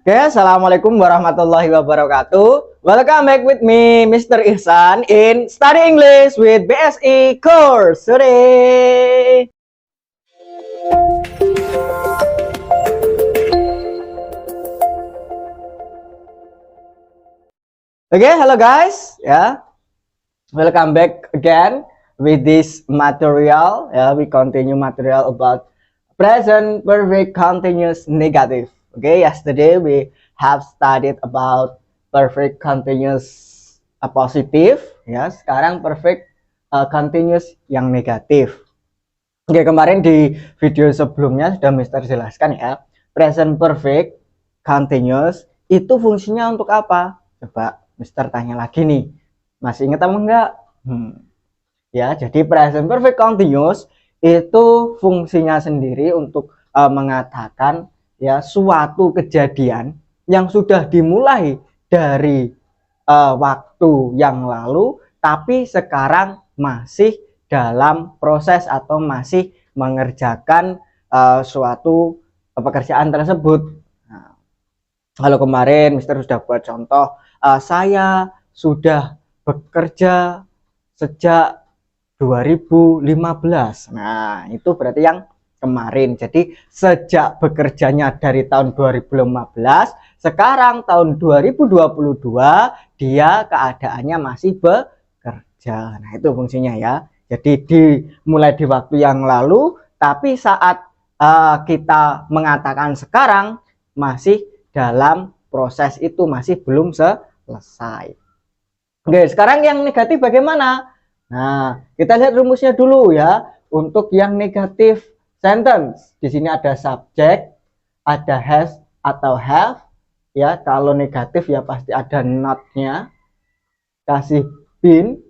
Oke, Assalamualaikum warahmatullahi wabarakatuh. Welcome back with me, Mr. Ihsan, in Study English with BSE course today. Oke, hello guys, ya. Welcome back again with this material. We continue material about present perfect continuous negative. Okay, yesterday we have studied about perfect continuous positive. Ya, sekarang perfect continuous yang negatif. Oke, kemarin di video sebelumnya sudah Mister jelaskan ya. Present perfect continuous itu fungsinya untuk apa? Coba Mister tanya lagi nih. Masih ingat apa enggak? Ya, jadi present perfect continuous itu fungsinya sendiri untuk mengatakan ya suatu kejadian yang sudah dimulai dari waktu yang lalu tapi sekarang masih dalam proses atau masih mengerjakan suatu pekerjaan tersebut. Nah, kalau kemarin Mister sudah buat contoh, saya sudah bekerja sejak 2015. Nah, itu berarti yang kemarin. Jadi sejak bekerjanya dari tahun 2015, sekarang tahun 2022 dia keadaannya masih bekerja. Nah, itu fungsinya ya. Jadi dimulai di waktu yang lalu, tapi saat kita mengatakan sekarang masih dalam proses itu, masih belum selesai. Oke, sekarang yang negatif bagaimana? Nah, kita lihat rumusnya dulu ya. Untuk yang negatif sentence, di sini ada subject, ada has atau have. Ya, kalau negatif ya pasti ada not-nya. Kasih been,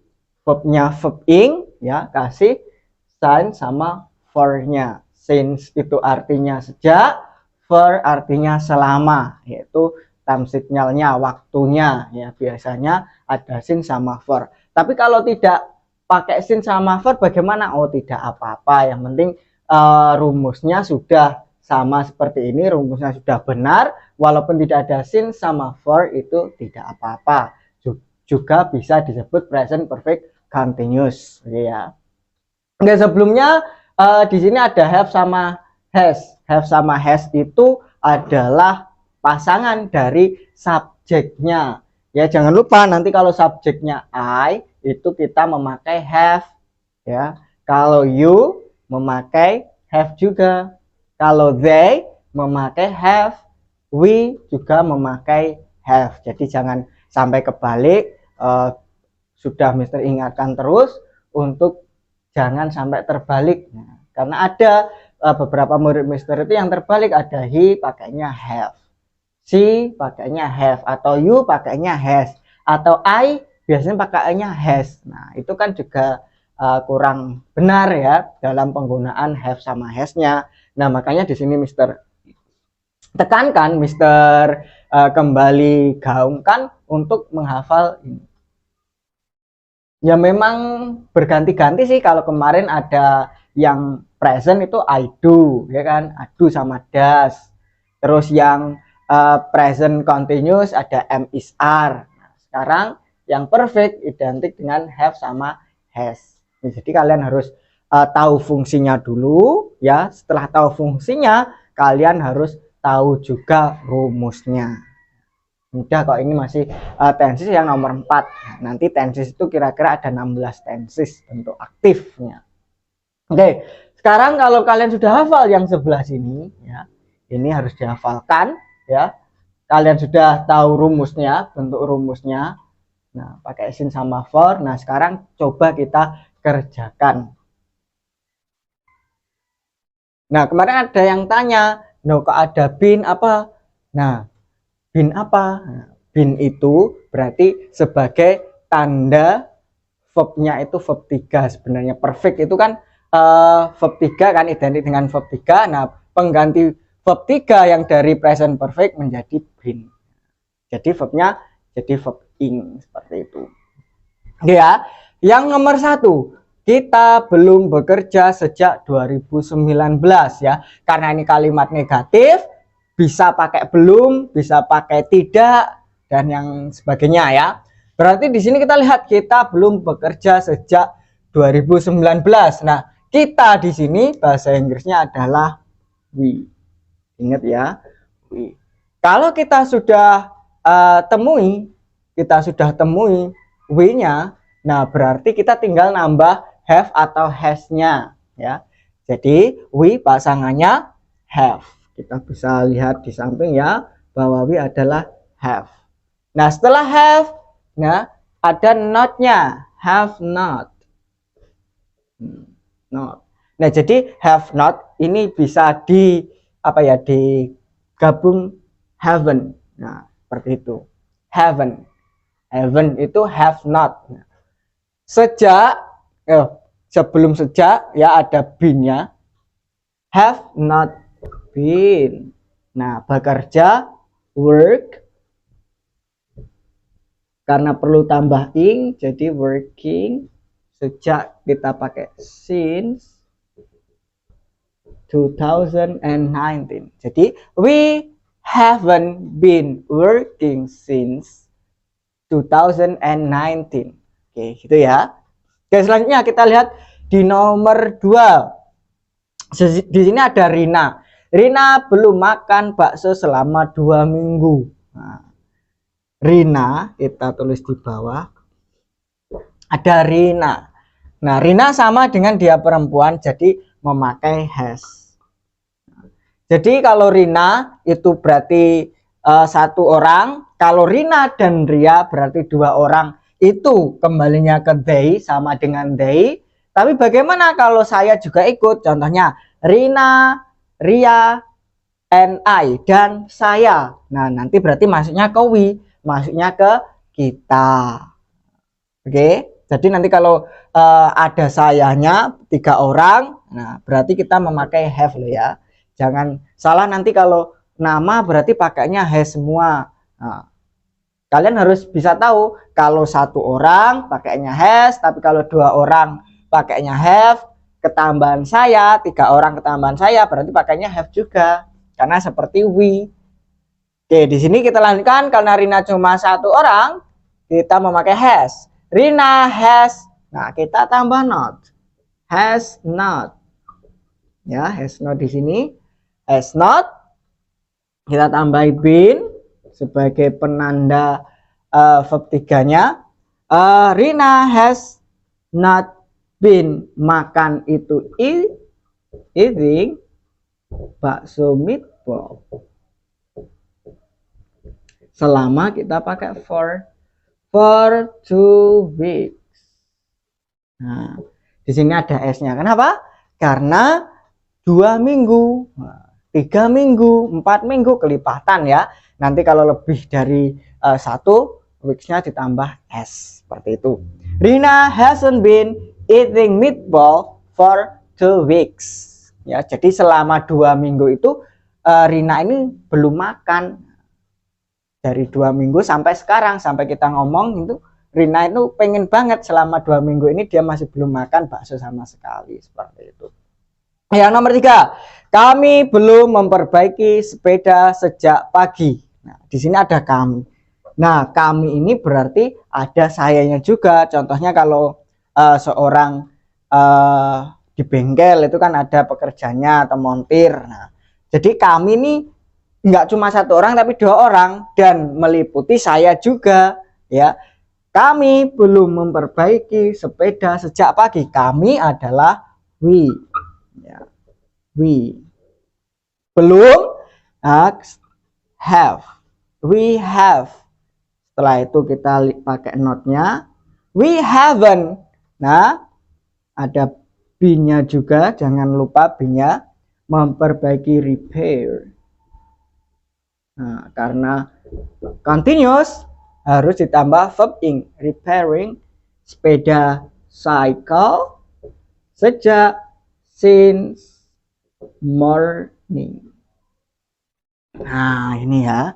verbnya verb ing, ya, kasih sign sama for-nya. Since itu artinya sejak, for artinya selama, yaitu time signalnya, waktunya, ya biasanya ada since sama for. Tapi kalau tidak pakai since sama for bagaimana? Oh, tidak apa-apa, yang penting rumusnya sudah sama seperti ini, rumusnya sudah benar, walaupun tidak ada since sama for itu tidak apa-apa, juga bisa disebut present perfect continuous ya. Oke, sebelumnya di sini ada have sama has. Have sama has itu adalah pasangan dari subjeknya. Ya, jangan lupa nanti kalau subjeknya I itu kita memakai have ya. Kalau you memakai have juga. Kalau they memakai have, we juga memakai have. Jadi jangan sampai kebalik. Sudah Mister ingatkan terus untuk jangan sampai terbalik. Nah, karena ada beberapa murid Mister itu yang terbalik, ada he pakainya have, she pakainya have, atau you pakainya has, atau I biasanya pakainya has. Nah, itu kan juga kurang benar ya dalam penggunaan have sama has-nya. Nah, makanya di sini Mister tekankan, Mister kembali gaungkan untuk menghafal ini. Ya memang berganti-ganti sih. Kalau kemarin ada yang present itu I do, ya kan? I do sama does. Terus yang present continuous ada am is are. Nah, sekarang yang perfect identik dengan have sama has. Jadi kalian harus tahu fungsinya dulu ya. Setelah tahu fungsinya, kalian harus tahu juga rumusnya. Mudah kok, ini masih tenses yang nomor 4. Nanti tenses itu kira-kira ada 16 tenses bentuk aktifnya. Oke, sekarang kalau kalian sudah hafal yang sebelah sini ya, ini harus dihafalkan ya. Kalian sudah tahu rumusnya, bentuk rumusnya. Nah, pakai sin sama for. Nah, sekarang coba kita kerjakan. Nah, kemarin ada yang tanya, no, kok ada been apa? Nah, been apa? Nah, been itu berarti sebagai tanda verbnya itu verb 3. Sebenarnya perfect itu kan verb 3 kan identik dengan verb 3. Nah, pengganti verb 3 yang dari present perfect menjadi been. Jadi verbnya jadi verb ing, seperti itu. Ya, yang nomor 1, kita belum bekerja sejak 2019 ya. Karena ini kalimat negatif, bisa pakai belum, bisa pakai tidak, dan yang sebagainya ya. Berarti di sini kita lihat kita belum bekerja sejak 2019. Nah, kita di sini bahasa Inggrisnya adalah we. Ingat ya, we. Kalau kita sudah kita sudah temui we-nya, nah berarti kita tinggal nambah have atau has-nya ya. Jadi we pasangannya have. Kita bisa lihat di samping ya bahwa we adalah have. Nah, setelah have, nah ada not-nya, have not. Not. Nah, jadi have not ini bisa digabung haven't. Nah, seperti itu. Haven't. Haven't itu have not. Sejak sebelum sejak ya ada been-nya. Have not been. Nah, bekerja work. Karena perlu tambah ing, jadi working. Sejak kita pakai since 2019. Jadi we haven't been working since 2019. Oke, gitu ya. Oke, selanjutnya kita lihat di nomor 2. Di sini ada Rina. Rina belum makan bakso selama 2 minggu. Nah, Rina kita tulis di bawah. Ada Rina. Nah, Rina sama dengan dia perempuan, jadi memakai has. Jadi kalau Rina itu berarti 1 orang. Kalau Rina dan Ria berarti 2 orang. Itu kembalinya ke they sama dengan they. Tapi bagaimana kalau saya juga ikut? Contohnya Rina, Ria, and I, dan saya. Nah, nanti berarti masuknya ke we, masuknya ke kita. Oke, jadi nanti kalau ada sayanya 3 orang, nah berarti kita memakai have loh ya. Jangan salah nanti kalau nama berarti pakainya has semua. Nah, kalian harus bisa tahu kalau 1 orang pakainya has, tapi kalau 2 orang pakainya have, ketambahan saya 3 orang ketambahan saya berarti pakainya have juga. Karena seperti we. Oke, di sini kita lanjutkan karena Rina cuma 1 orang, kita memakai has. Rina has. Nah, kita tambah not. Has not. Ya, has not di sini. Has not. Kita tambah been sebagai penanda verb 3-nya. Rina has not been makan itu eating bakso meatball selama kita pakai for 2 weeks. Nah, di sini ada s-nya. Kenapa? Karena 2 minggu, 3 minggu, 4 minggu kelipatan ya. Nanti kalau lebih dari 1 weeks-nya ditambah s seperti itu. Rina hasn't been eating meatball for 2 weeks. Ya, jadi selama 2 minggu itu Rina ini belum makan. Dari 2 minggu sampai sekarang, sampai kita ngomong itu Rina itu pengen banget selama 2 minggu ini dia masih belum makan bakso sama sekali. Seperti itu. Yang nomor 3, kami belum memperbaiki sepeda sejak pagi. Nah, di sini ada kami. Nah, kami ini berarti ada sayanya juga. Contohnya kalau seorang di bengkel itu kan ada pekerjanya atau montir. Nah, jadi kami ini nggak cuma 1 orang tapi 2 orang dan meliputi saya juga ya. Kami belum memperbaiki sepeda sejak pagi. Kami adalah we ya. We belum have. We have. Setelah itu kita pakai not-nya. We haven't. Nah, ada be-nya juga, jangan lupa be-nya, memperbaiki repair. Nah, karena continuous harus ditambah verb ing, repairing sepeda cycle sejak since morning. Nah, ini ya,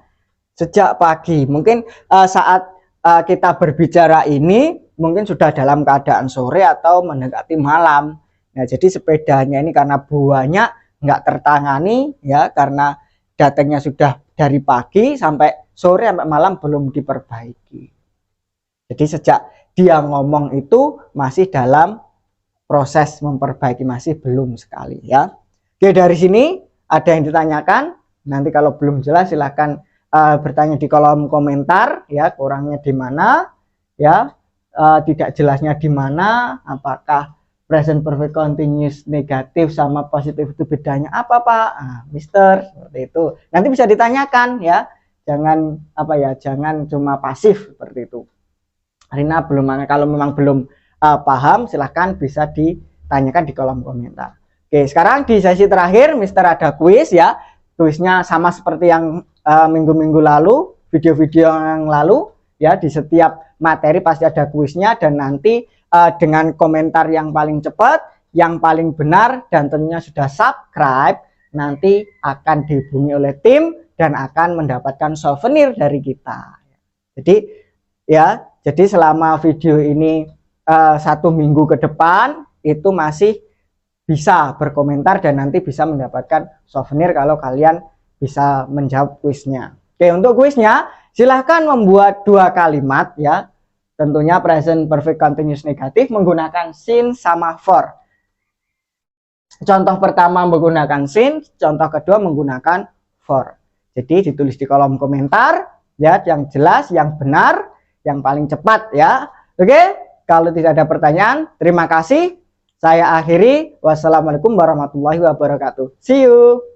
sejak pagi. Mungkin saat kita berbicara ini mungkin sudah dalam keadaan sore atau mendekati malam. Nah, jadi sepedanya ini karena buahnya nggak tertangani ya, karena datangnya sudah dari pagi sampai sore sampai malam belum diperbaiki. Jadi sejak dia ngomong itu masih dalam proses memperbaiki, masih belum sekali ya. Oke, dari sini ada yang ditanyakan, nanti kalau belum jelas silahkan bertanya di kolom komentar ya, kurangnya di mana ya, tidak jelasnya di mana, apakah present perfect continuous negatif sama positif itu bedanya apa Pak? Mister, seperti itu. Nanti bisa ditanyakan ya. Jangan jangan cuma pasif seperti itu. Karena kalau memang belum paham, silahkan bisa ditanyakan di kolom komentar. Oke, sekarang di sesi terakhir Mister ada kuis ya. Kuisnya sama seperti yang minggu-minggu lalu, video-video yang lalu ya, di setiap materi pasti ada kuisnya, dan nanti dengan komentar yang paling cepat, yang paling benar, dan tentunya sudah subscribe, nanti akan dihubungi oleh tim dan akan mendapatkan souvenir dari kita. Jadi selama video ini 1 minggu ke depan itu masih bisa berkomentar dan nanti bisa mendapatkan souvenir kalau kalian bisa menjawab kuisnya. Oke, untuk kuisnya silahkan membuat 2 kalimat ya. Tentunya present perfect continuous negatif menggunakan since sama for. Contoh pertama menggunakan since, contoh kedua menggunakan for. Jadi ditulis di kolom komentar ya, yang jelas, yang benar, yang paling cepat ya. Oke, kalau tidak ada pertanyaan, terima kasih. Saya akhiri. Wassalamualaikum warahmatullahi wabarakatuh. See you.